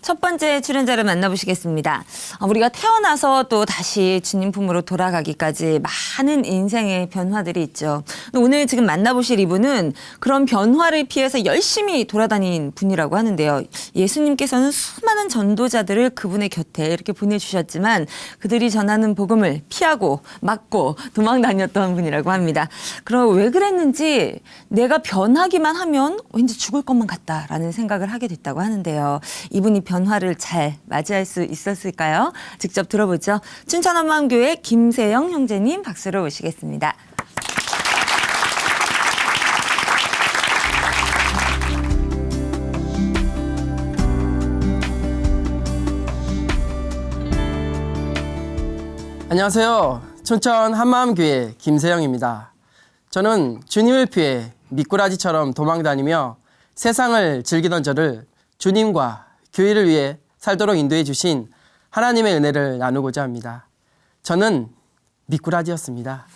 첫 번째 출연자를 만나보시겠습니다. 우리가 태어나서 또 다시 주님 품으로 돌아가기까지 많은 인생의 변화들이 있죠. 오늘 지금 만나보실 이분은 그런 변화를 피해서 열심히 돌아다닌 분이라고 하는데요. 예수님께서는 수많은 전도자들을 그분의 곁에 이렇게 보내주셨지만 그들이 전하는 복음을 피하고 막고 도망 다녔던 분이라고 합니다. 그럼 왜 그랬는지 내가 변하기만 하면 왠지 죽을 것만 같다라는 생각을 하게 됐다고 하는데요. 이분이 변화를 잘 맞이할 수 있었을까요? 직접 들어보죠. 춘천원마음교회 김세영 형제님 박수로 모시겠습니다. 안녕하세요. 춘천 한마음교회 김세영입니다. 저는 주님을 피해 미꾸라지처럼 도망다니며 세상을 즐기던 저를 주님과 교회를 위해 살도록 인도해 주신 하나님의 은혜를 나누고자 합니다. 저는 미꾸라지였습니다.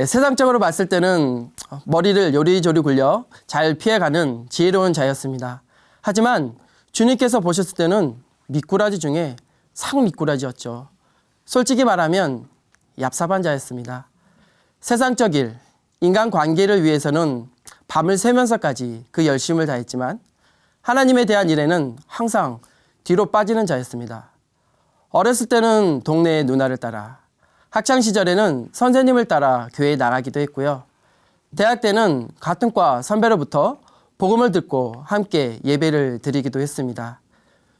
세상적으로 봤을 때는 머리를 요리조리 굴려 잘 피해가는 지혜로운 자였습니다. 하지만 주님께서 보셨을 때는 미꾸라지 중에 상미꾸라지였죠. 솔직히 말하면 얍삽한 자였습니다. 세상적 일, 인간관계를 위해서는 밤을 새면서까지 그 열심을 다했지만 하나님에 대한 일에는 항상 뒤로 빠지는 자였습니다. 어렸을 때는 동네의 누나를 따라, 학창시절에는 선생님을 따라 교회에 나가기도 했고요. 대학 때는 같은 과 선배로부터 복음을 듣고 함께 예배를 드리기도 했습니다.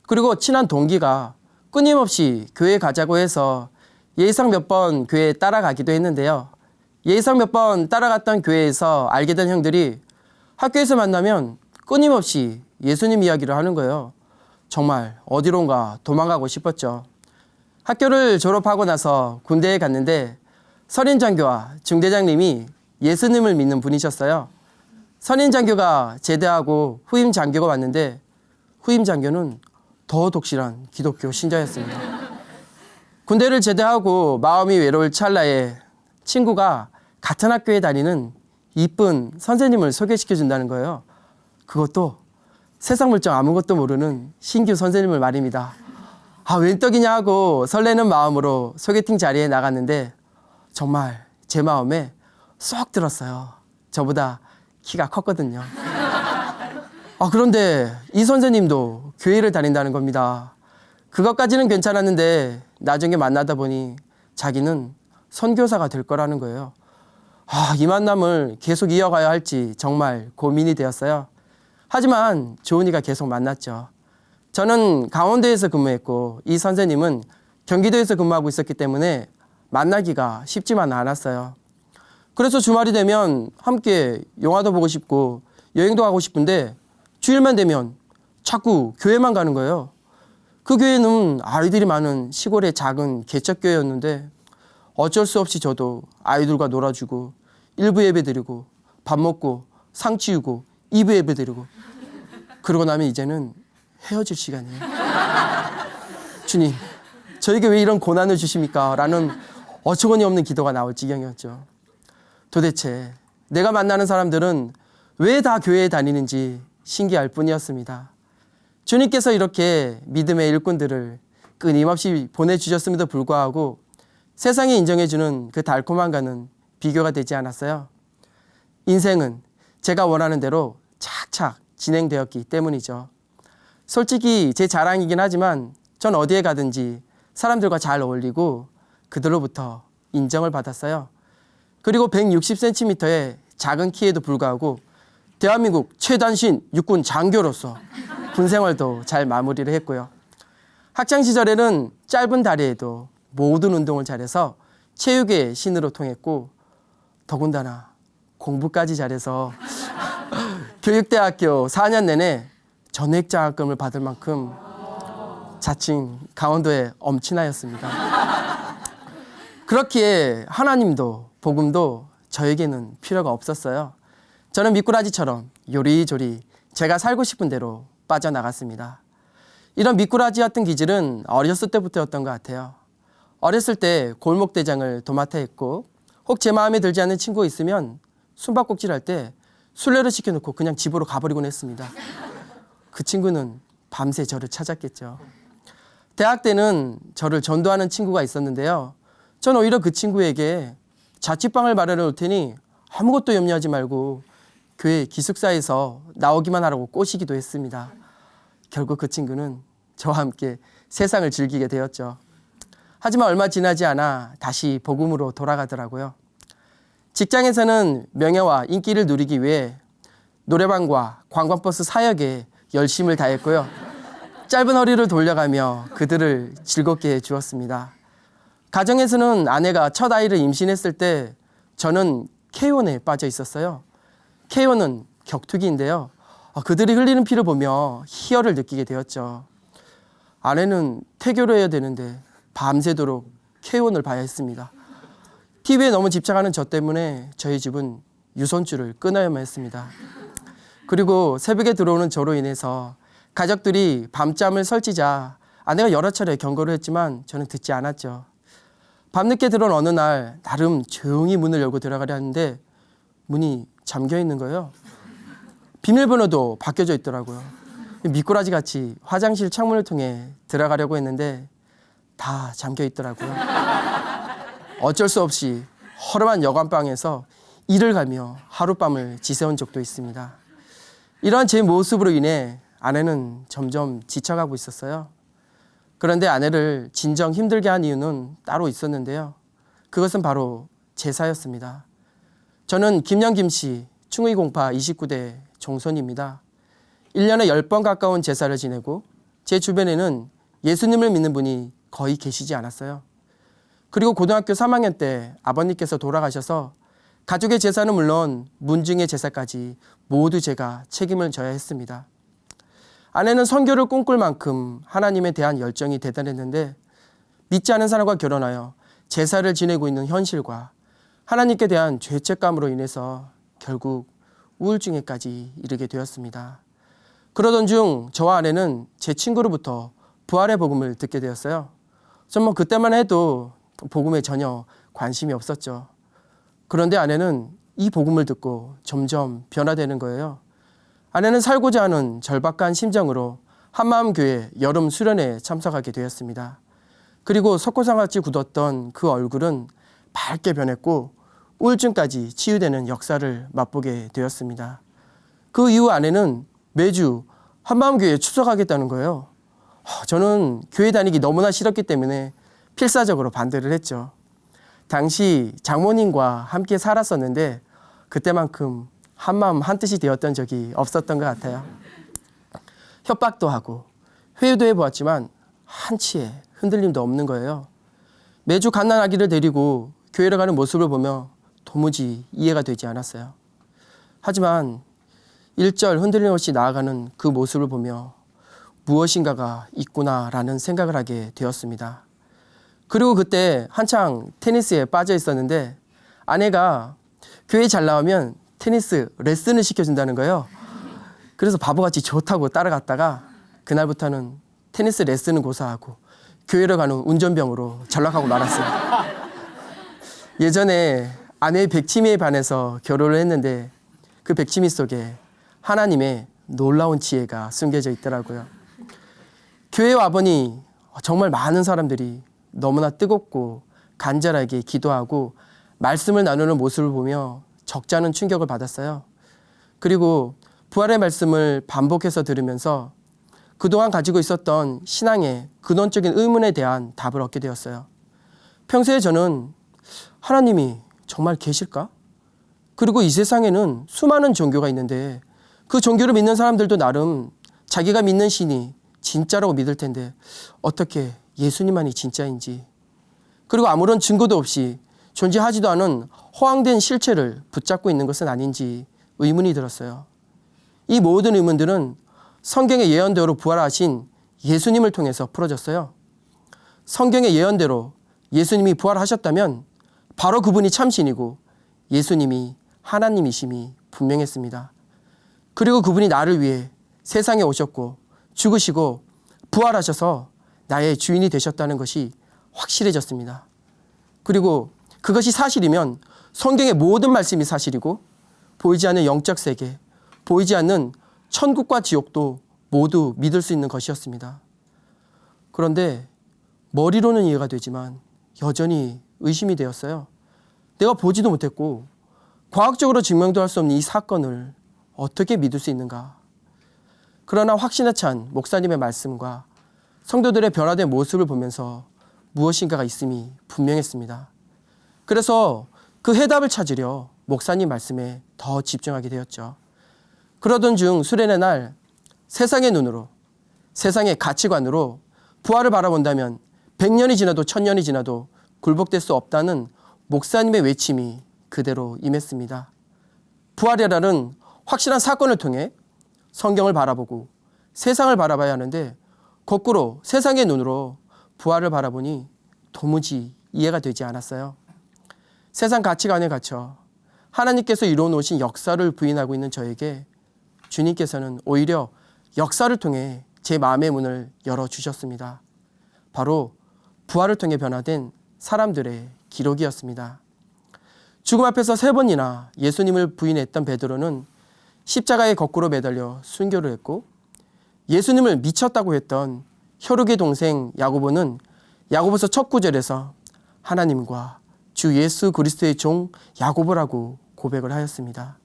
그리고 친한 동기가 끊임없이 교회 가자고 해서 예의상 몇 번 교회에 따라가기도 했는데요. 예의상 몇 번 따라갔던 교회에서 알게 된 형들이 학교에서 만나면 끊임없이 예수님 이야기를 하는 거예요. 정말 어디론가 도망가고 싶었죠. 학교를 졸업하고 나서 군대에 갔는데 선임장교와 중대장님이 예수님을 믿는 분이셨어요. 선임장교가 제대하고 후임장교가 왔는데 후임장교는 더 독실한 기독교 신자였습니다. 군대를 제대하고 마음이 외로울 찰나에 친구가 같은 학교에 다니는 이쁜 선생님을 소개시켜준다는 거예요. 그것도 세상 물정 아무것도 모르는 신규 선생님을 말입니다. 웬 떡이냐 하고 설레는 마음으로 소개팅 자리에 나갔는데 정말 제 마음에 쏙 들었어요. 저보다 키가 컸거든요. 그런데 이 선생님도 교회를 다닌다는 겁니다. 그것까지는 괜찮았는데 나중에 만나다 보니 자기는 선교사가 될 거라는 거예요. 이 만남을 계속 이어가야 할지 정말 고민이 되었어요. 하지만 좋은이가 계속 만났죠. 저는 강원도에서 근무했고 이 선생님은 경기도에서 근무하고 있었기 때문에 만나기가 쉽지만 않았어요. 그래서 주말이 되면 함께 영화도 보고 싶고 여행도 가고 싶은데 주일만 되면 자꾸 교회만 가는 거예요. 그 교회는 아이들이 많은 시골의 작은 개척교회였는데 어쩔 수 없이 저도 아이들과 놀아주고 1부 예배 드리고 밥 먹고 상 치우고 2부 예배 드리고 그러고 나면 이제는 헤어질 시간이에요. 주님, 저에게 왜 이런 고난을 주십니까? 라는 어처구니 없는 기도가 나올 지경이었죠. 도대체 내가 만나는 사람들은 왜 다 교회에 다니는지 신기할 뿐이었습니다. 주님께서 이렇게 믿음의 일꾼들을 끊임없이 보내주셨음에도 불구하고 세상이 인정해주는 그 달콤함과는 비교가 되지 않았어요. 인생은 제가 원하는 대로 착착 진행되었기 때문이죠. 솔직히 제 자랑이긴 하지만 전 어디에 가든지 사람들과 잘 어울리고 그들로부터 인정을 받았어요. 그리고 160cm의 작은 키에도 불구하고 대한민국 최단신 육군 장교로서 군 생활도 잘 마무리를 했고요. 학창시절에는 짧은 다리에도 모든 운동을 잘해서 체육의 신으로 통했고 더군다나 공부까지 잘해서 교육대학교 4년 내내 전액장학금을 받을 만큼 자칭 강원도의 엄친아였습니다. 그렇기에 하나님도 복음도 저에게는 필요가 없었어요. 저는 미꾸라지처럼 요리조리 제가 살고 싶은 대로 빠져나갔습니다. 이런 미꾸라지였던 기질은 어렸을 때부터였던 것 같아요. 어렸을 때 골목대장을 도맡아 했고 혹 제 마음에 들지 않는 친구가 있으면 숨바꼭질 할 때 술래를 시켜놓고 그냥 집으로 가버리곤 했습니다. 그 친구는 밤새 저를 찾았겠죠. 대학 때는 저를 전도하는 친구가 있었는데요. 전 오히려 그 친구에게 자취방을 마련해 놓을 테니 아무것도 염려하지 말고 교회 기숙사에서 나오기만 하라고 꼬시기도 했습니다. 결국 그 친구는 저와 함께 세상을 즐기게 되었죠. 하지만 얼마 지나지 않아 다시 복음으로 돌아가더라고요. 직장에서는 명예와 인기를 누리기 위해 노래방과 관광버스 사역에 열심을 다했고요. 짧은 허리를 돌려가며 그들을 즐겁게 해주었습니다. 가정에서는 아내가 첫 아이를 임신했을 때 저는 K-ON에 빠져 있었어요. K-ON은 격투기인데요. 그들이 흘리는 피를 보며 희열을 느끼게 되었죠. 아내는 태교를 해야 되는데 밤새도록 K-ON을 봐야 했습니다. TV에 너무 집착하는 저 때문에 저희 집은 유선줄을 끊어야만 했습니다. 그리고 새벽에 들어오는 저로 인해서 가족들이 밤잠을 설치자 아내가 여러 차례 경고를 했지만 저는 듣지 않았죠. 밤늦게 들어온 어느 날 나름 조용히 문을 열고 들어가려 하는데 문이 잠겨 있는 거예요. 비밀번호도 바뀌어져 있더라고요. 미꾸라지 같이 화장실 창문을 통해 들어가려고 했는데 다 잠겨 있더라고요. 어쩔 수 없이 허름한 여관방에서 이를 가며 하룻밤을 지새운 적도 있습니다. 이러한 제 모습으로 인해 아내는 점점 지쳐가고 있었어요. 그런데 아내를 진정 힘들게 한 이유는 따로 있었는데요. 그것은 바로 제사였습니다. 저는 김영김씨 충의공파 29대 종손입니다. 1년에 10번 가까운 제사를 지내고 제 주변에는 예수님을 믿는 분이 거의 계시지 않았어요. 그리고 고등학교 3학년 때 아버님께서 돌아가셔서 가족의 제사는 물론 문중의 제사까지 모두 제가 책임을 져야 했습니다. 아내는 선교를 꿈꿀 만큼 하나님에 대한 열정이 대단했는데 믿지 않은 사람과 결혼하여 제사를 지내고 있는 현실과 하나님께 대한 죄책감으로 인해서 결국 우울증에까지 이르게 되었습니다. 그러던 중 저와 아내는 제 친구로부터 부활의 복음을 듣게 되었어요. 전 그때만 해도 복음에 전혀 관심이 없었죠. 그런데 아내는 이 복음을 듣고 점점 변화되는 거예요. 아내는 살고자 하는 절박한 심정으로 한마음교회 여름 수련회에 참석하게 되었습니다. 그리고 석고상같이 굳었던 그 얼굴은 밝게 변했고 우울증까지 치유되는 역사를 맛보게 되었습니다. 그 이후 아내는 매주 한마음교회에 출석하겠다는 거예요. 저는 교회 다니기 너무나 싫었기 때문에 필사적으로 반대를 했죠. 당시 장모님과 함께 살았었는데 그때만큼 한마음 한뜻이 되었던 적이 없었던 것 같아요. 협박도 하고 회유도 해보았지만 한치의 흔들림도 없는 거예요. 매주 갓난아기를 데리고 교회를 가는 모습을 보며 도무지 이해가 되지 않았어요. 하지만 일절 흔들림 없이 나아가는 그 모습을 보며 무엇인가가 있구나라는 생각을 하게 되었습니다. 그리고 그때 한창 테니스에 빠져 있었는데 아내가 교회 잘 나오면 테니스 레슨을 시켜준다는 거예요. 그래서 바보같이 좋다고 따라갔다가 그날부터는 테니스 레슨은 고사하고 교회를 가는 운전병으로 전락하고 말았어요. 예전에 아내의 백치미에 반해서 결혼을 했는데 그 백치미 속에 하나님의 놀라운 지혜가 숨겨져 있더라고요. 교회 와보니 정말 많은 사람들이 너무나 뜨겁고 간절하게 기도하고 말씀을 나누는 모습을 보며 적잖은 충격을 받았어요. 그리고 부활의 말씀을 반복해서 들으면서 그동안 가지고 있었던 신앙의 근원적인 의문에 대한 답을 얻게 되었어요. 평소에 저는 하나님이 정말 계실까? 그리고 이 세상에는 수많은 종교가 있는데 그 종교를 믿는 사람들도 나름 자기가 믿는 신이 진짜라고 믿을 텐데 어떻게 예수님만이 진짜인지, 그리고 아무런 증거도 없이 존재하지도 않은 허황된 실체를 붙잡고 있는 것은 아닌지 의문이 들었어요. 이 모든 의문들은 성경의 예언대로 부활하신 예수님을 통해서 풀어졌어요. 성경의 예언대로 예수님이 부활하셨다면 바로 그분이 참신이고 예수님이 하나님이심이 분명했습니다. 그리고 그분이 나를 위해 세상에 오셨고 죽으시고 부활하셔서 나의 주인이 되셨다는 것이 확실해졌습니다. 그리고 그것이 사실이면 성경의 모든 말씀이 사실이고 보이지 않는 영적 세계, 보이지 않는 천국과 지옥도 모두 믿을 수 있는 것이었습니다. 그런데 머리로는 이해가 되지만 여전히 의심이 되었어요. 내가 보지도 못했고 과학적으로 증명도 할 수 없는 이 사건을 어떻게 믿을 수 있는가. 그러나 확신에 찬 목사님의 말씀과 성도들의 변화된 모습을 보면서 무엇인가가 있음이 분명했습니다. 그래서 그 해답을 찾으려 목사님 말씀에 더 집중하게 되었죠. 그러던 중 수련의 날 세상의 눈으로, 세상의 가치관으로 부활을 바라본다면 100년이 지나도 1000년이 지나도 굴복될 수 없다는 목사님의 외침이 그대로 임했습니다. 부활이라는 확실한 사건을 통해 성경을 바라보고 세상을 바라봐야 하는데 거꾸로 세상의 눈으로 부활을 바라보니 도무지 이해가 되지 않았어요. 세상 가치관에 갇혀 하나님께서 이루어놓으신 역사를 부인하고 있는 저에게 주님께서는 오히려 역사를 통해 제 마음의 문을 열어주셨습니다. 바로 부활을 통해 변화된 사람들의 기록이었습니다. 죽음 앞에서 3번이나 예수님을 부인했던 베드로는 십자가에 거꾸로 매달려 순교를 했고, 예수님을 미쳤다고 했던 혈육의 동생 야고보는 야고보서 첫 구절에서 하나님과 주 예수 그리스도의 종 야고보라고 고백을 하였습니다.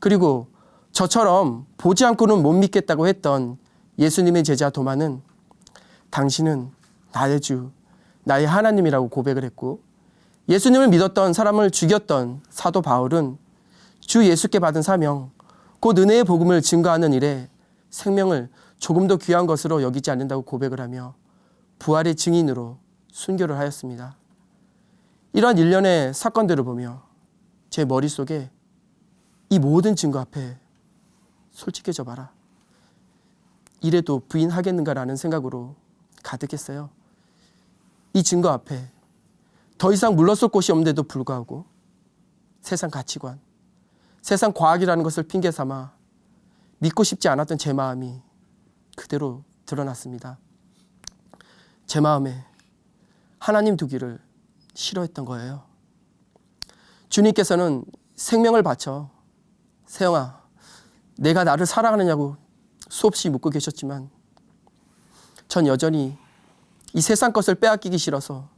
그리고 저처럼 보지 않고는 못 믿겠다고 했던 예수님의 제자 도마는 당신은 나의 주, 나의 하나님이라고 고백을 했고, 예수님을 믿었던 사람을 죽였던 사도 바울은 주 예수께 받은 사명, 곧 은혜의 복음을 증거하는 일에 생명을 조금 더 귀한 것으로 여기지 않는다고 고백을 하며 부활의 증인으로 순교를 하였습니다. 이러한 일련의 사건들을 보며 제 머릿속에 이 모든 증거 앞에 솔직해져 봐라. 이래도 부인하겠는가라는 생각으로 가득했어요. 이 증거 앞에 더 이상 물러설 곳이 없는데도 불구하고 세상 가치관, 세상 과학이라는 것을 핑계 삼아 믿고 싶지 않았던 제 마음이 그대로 드러났습니다. 제 마음에 하나님 두기를 싫어했던 거예요. 주님께서는 생명을 바쳐 세영아, 내가 나를 사랑하느냐고 수없이 묻고 계셨지만 전 여전히 이 세상 것을 빼앗기기 싫어서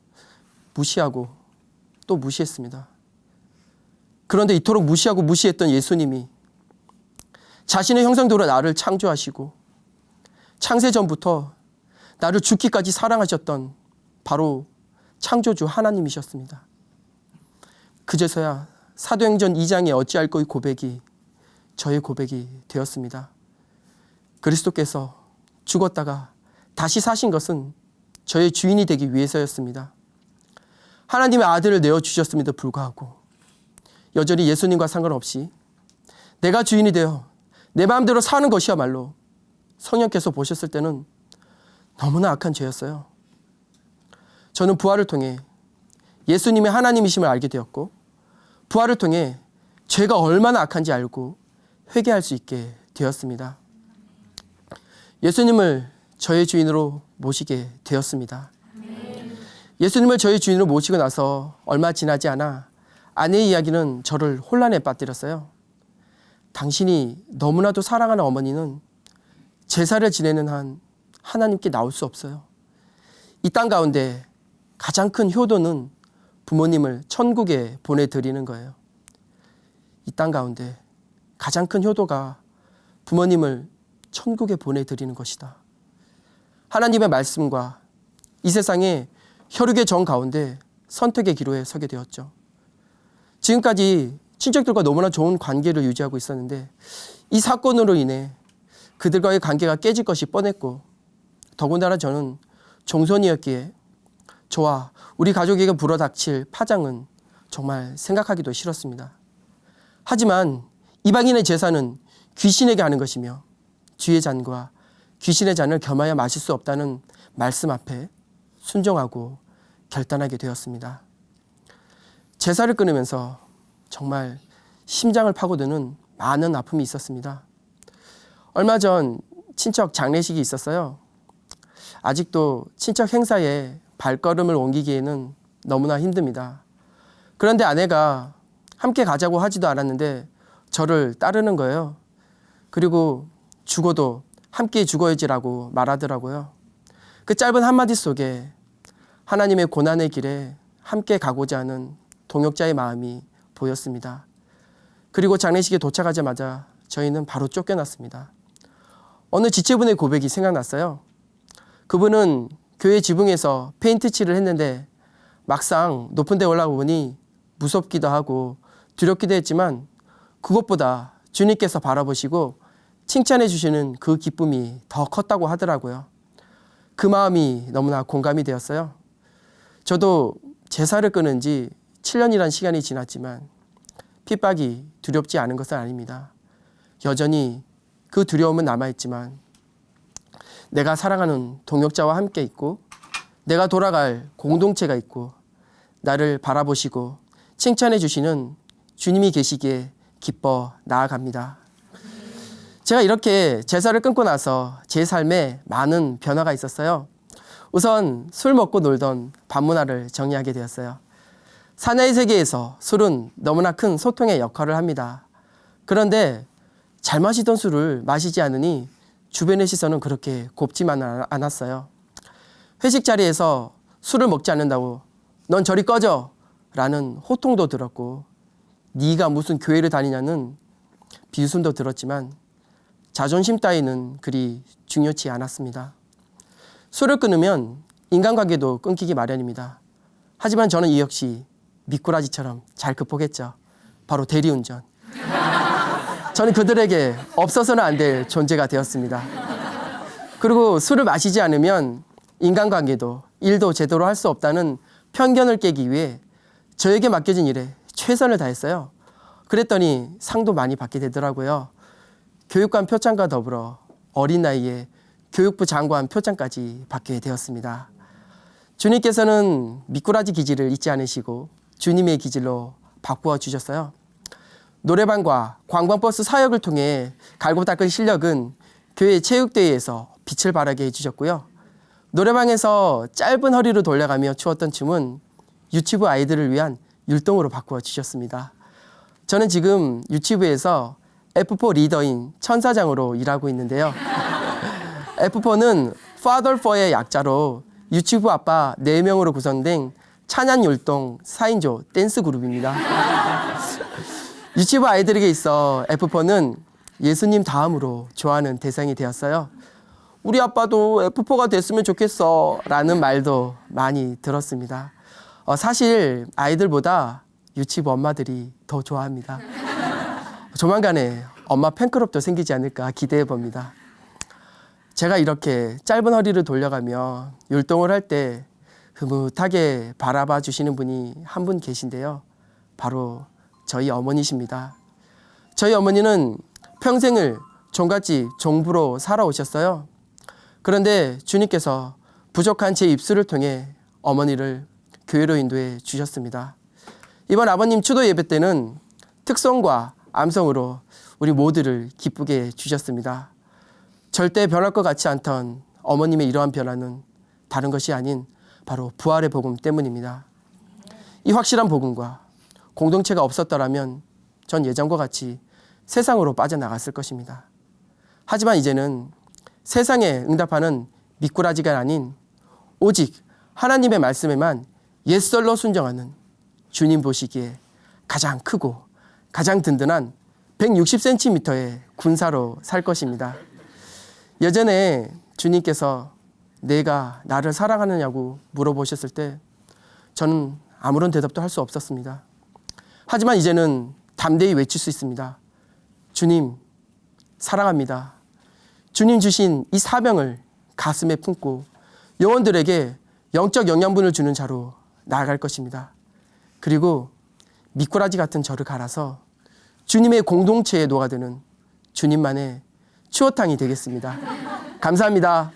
무시하고 또 무시했습니다. 그런데 이토록 무시하고 무시했던 예수님이 자신의 형상대로 나를 창조하시고 창세 전부터 나를 죽기까지 사랑하셨던 바로 창조주 하나님이셨습니다. 그제서야 사도행전 2장의 어찌할 거의 고백이 저의 고백이 되었습니다. 그리스도께서 죽었다가 다시 사신 것은 저의 주인이 되기 위해서였습니다. 하나님의 아들을 내어주셨음에도 불구하고 여전히 예수님과 상관없이 내가 주인이 되어 내 마음대로 사는 것이야말로 성령께서 보셨을 때는 너무나 악한 죄였어요. 저는 부활을 통해 예수님의 하나님이심을 알게 되었고, 부활을 통해 죄가 얼마나 악한지 알고 회개할 수 있게 되었습니다. 예수님을 저의 주인으로 모시게 되었습니다. 예수님을 저의 주인으로 모시고 나서 얼마 지나지 않아 아내의 이야기는 저를 혼란에 빠뜨렸어요. 당신이 너무나도 사랑하는 어머니는 제사를 지내는 한 하나님께 나올 수 없어요. 이 땅 가운데 가장 큰 효도는 부모님을 천국에 보내드리는 거예요. 이 땅 가운데 가장 큰 효도가 부모님을 천국에 보내드리는 것이다. 하나님의 말씀과 이 세상의 혈육의 정 가운데 선택의 기로에 서게 되었죠. 지금까지 친척들과 너무나 좋은 관계를 유지하고 있었는데 이 사건으로 인해 그들과의 관계가 깨질 것이 뻔했고, 더군다나 저는 종손이었기에 저와 우리 가족에게 불어닥칠 파장은 정말 생각하기도 싫었습니다. 하지만 이방인의 제사는 귀신에게 하는 것이며 쥐의 잔과 귀신의 잔을 겸하여 마실 수 없다는 말씀 앞에 순종하고 결단하게 되었습니다. 제사를 끊으면서 정말 심장을 파고드는 많은 아픔이 있었습니다. 얼마 전 친척 장례식이 있었어요. 아직도 친척 행사에 발걸음을 옮기기에는 너무나 힘듭니다. 그런데 아내가 함께 가자고 하지도 않았는데 저를 따르는 거예요. 그리고 죽어도 함께 죽어야지라고 말하더라고요. 그 짧은 한마디 속에 하나님의 고난의 길에 함께 가고자 하는 동역자의 마음이 보였습니다. 그리고 장례식에 도착하자마자 저희는 바로 쫓겨났습니다. 어느 지체분의 고백이 생각났어요. 그분은 교회 지붕에서 페인트 칠을 했는데 막상 높은 데 올라가 보니 무섭기도 하고 두렵기도 했지만 그것보다 주님께서 바라보시고 칭찬해 주시는 그 기쁨이 더 컸다고 하더라고요. 그 마음이 너무나 공감이 되었어요. 저도 제사를 끊은 지 7년이란 시간이 지났지만 핍박이 두렵지 않은 것은 아닙니다. 여전히 그 두려움은 남아있지만 내가 사랑하는 동역자와 함께 있고 내가 돌아갈 공동체가 있고 나를 바라보시고 칭찬해 주시는 주님이 계시기에 기뻐 나아갑니다. 제가 이렇게 제사를 끊고 나서 제 삶에 많은 변화가 있었어요. 우선 술 먹고 놀던 밤 문화를 정리하게 되었어요. 사내의 세계에서 술은 너무나 큰 소통의 역할을 합니다. 그런데 잘 마시던 술을 마시지 않으니 주변의 시선은 그렇게 곱지만 않았어요. 회식 자리에서 술을 먹지 않는다고 넌 저리 꺼져 라는 호통도 들었고 네가 무슨 교회를 다니냐는 비웃음도 들었지만 자존심 따위는 그리 중요치 않았습니다. 술을 끊으면 인간관계도 끊기기 마련입니다. 하지만 저는 이 역시 미꾸라지처럼 잘 극복했죠. 바로 대리운전. 저는 그들에게 없어서는 안 될 존재가 되었습니다. 그리고 술을 마시지 않으면 인간관계도 일도 제대로 할 수 없다는 편견을 깨기 위해 저에게 맡겨진 일에 최선을 다했어요. 그랬더니 상도 많이 받게 되더라고요. 교육관 표창과 더불어 어린 나이에 교육부 장관 표창까지 받게 되었습니다. 주님께서는 미꾸라지 기질을 잊지 않으시고 주님의 기질로 바꾸어 주셨어요. 노래방과 관광버스 사역을 통해 갈고 닦은 실력은 교회 체육대회에서 빛을 발하게 해주셨고요. 노래방에서 짧은 허리로 돌려가며 추었던 춤은 유치부 아이들을 위한 율동으로 바꾸어 주셨습니다. 저는 지금 유치부에서 F4 리더인 천사장으로 일하고 있는데요. F4는 Father for의 약자로 유치부 아빠 4명으로 구성된 찬양 율동 4인조 댄스 그룹입니다. 유치부 아이들에게 있어 F4는 예수님 다음으로 좋아하는 대상이 되었어요. 우리 아빠도 F4가 됐으면 좋겠어 라는 말도 많이 들었습니다. 사실 아이들보다 유치부 엄마들이 더 좋아합니다. 조만간에 엄마 팬클럽도 생기지 않을까 기대해 봅니다. 제가 이렇게 짧은 허리를 돌려가며 율동을 할 때 흐뭇하게 바라봐 주시는 분이 한 분 계신데요. 바로 저희 어머니십니다. 저희 어머니는 평생을 종갓집 종부로 살아오셨어요. 그런데 주님께서 부족한 제 입술을 통해 어머니를 교회로 인도해 주셨습니다. 이번 아버님 추도 예배 때는 특성과 암성으로 우리 모두를 기쁘게 해주셨습니다. 절대 변할 것 같지 않던 어머님의 이러한 변화는 다른 것이 아닌 바로 부활의 복음 때문입니다. 이 확실한 복음과 공동체가 없었더라면 전 예전과 같이 세상으로 빠져나갔을 것입니다. 하지만 이제는 세상에 응답하는 미꾸라지가 아닌 오직 하나님의 말씀에만 옛설로 순종하는 주님 보시기에 가장 크고 가장 든든한 160cm의 군사로 살 것입니다. 예전에 주님께서 내가 나를 사랑하느냐고 물어보셨을 때 저는 아무런 대답도 할 수 없었습니다. 하지만 이제는 담대히 외칠 수 있습니다. 주님, 사랑합니다. 주님 주신 이 사명을 가슴에 품고 영혼들에게 영적 영양분을 주는 자로 나아갈 것입니다. 그리고 미꾸라지 같은 저를 갈아서 주님의 공동체에 녹아드는 주님만의 추어탕이 되겠습니다. 감사합니다.